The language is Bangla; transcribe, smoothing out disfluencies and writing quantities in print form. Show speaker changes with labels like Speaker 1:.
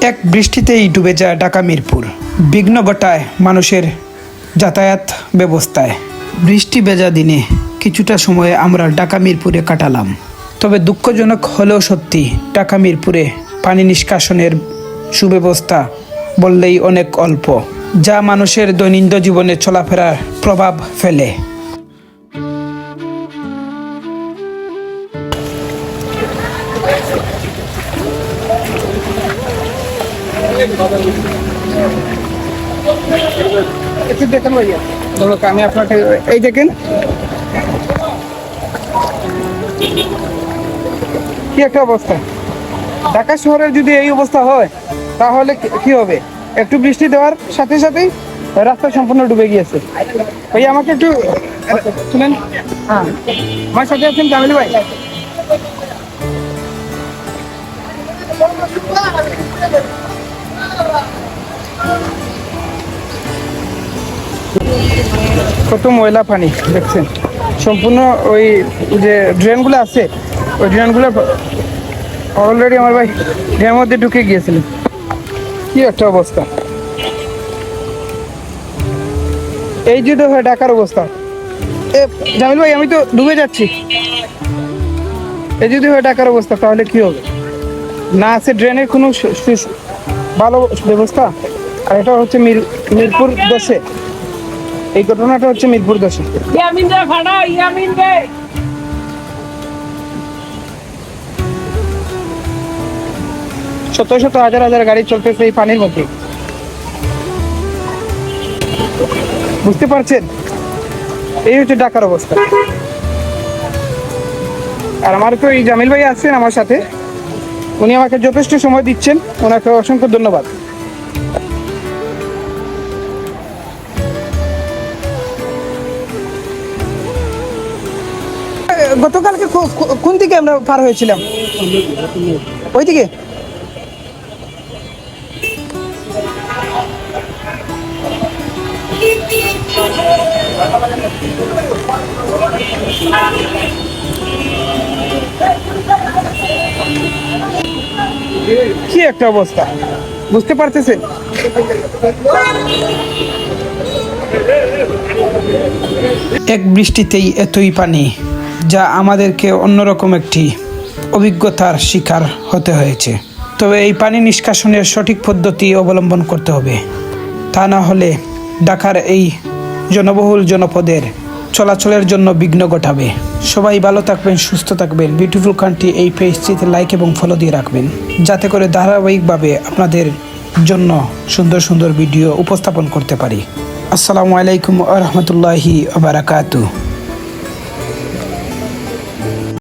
Speaker 1: এক বৃষ্টিতেই ডুবে যায় ঢাকা মিরপুর, বিঘ্ন ঘটায় মানুষের যাতায়াত ব্যবস্থায়। বৃষ্টি ভেজা দিনে কিছুটা সময় আমরা ঢাকা মিরপুরে কাটালাম। তবে দুঃখজনক হলেও সত্যি, ঢাকা মিরপুরে পানি নিষ্কাশনের সুব্যবস্থা বললেই অনেক অল্প, যা মানুষের দৈনন্দিন জীবনে চলাফেরার প্রভাব ফেলে। একটু দেখেন ভাইয়া, আমি আপনাকে এই দেখেন কি একটা অবস্থা। ঢাকা শহরের যদি এই অবস্থা হয় তাহলে কি হবে? একটু বৃষ্টি দেওয়ার সাথে সাথেই রাস্তা সম্পূর্ণ ডুবে গিয়েছে। ভাই আমাকে একটু শুনেন। হ্যাঁ, আমার সাথে আছেন জামিল ভাই। কত ময়লা পানি দেখছেন, সম্পূর্ণ ওই যে ড্রেনগুলো আছে ওই ড্রেনগুলো অলরেডি আমার ভাই ড্রেনের মধ্যে ঢুকে গিয়েছিলেন। কি একটা অবস্থা! এই যদি হয় ঢাকার অবস্থা, জামিল ভাই আমি তো ডুবে যাচ্ছি। এই যদি হয় ঢাকার অবস্থা তাহলে কি হবে? না আছে ড্রেনের কোনো ভালো ব্যবস্থা। আর এটা হচ্ছে মিরপুর 10-এ, এই ঘটনাটা হচ্ছে মিরপুর 10-এ। শত শত হাজার হাজার গাড়ি চলতেছে এই পানির মধ্যে, বুঝতে পারছেন? এই হচ্ছে ঢাকার অবস্থা। আর আমার তো এই জামিল ভাই আছেন আমার সাথে, উনি আমাকে যথেষ্ট সময় দিচ্ছেন, ওনাকে অসংখ্য ধন্যবাদ। গতকালকে কোন দিকে আমরা পার হয়েছিলাম? ওই দিকে। কি একটা অবস্থা, বুঝতে পারতেছেন? এক বৃষ্টিতেই এতই পানি, যা আমাদেরকে অন্যরকম একটি অভিজ্ঞতার শিকার হতে হয়েছে। তবে এই পানি নিষ্কাশনের সঠিক পদ্ধতি অবলম্বন করতে হবে, তা না হলে ঢাকার এই জনবহুল জনপদের চলাচলের জন্য বিঘ্ন ঘটাবে। সবাই ভালো থাকবেন, সুস্থ থাকবেন। বিউটিফুল কান্ট্রি এই পেজটিতে লাইক এবং ফলো দিয়ে রাখবেন, যাতে করে ধারাবাহিকভাবে আপনাদের জন্য সুন্দর সুন্দর ভিডিও উপস্থাপন করতে পারি। আসসালামু আলাইকুম ওয়া রাহমাতুল্লাহি ওয়া বারাকাতুহু।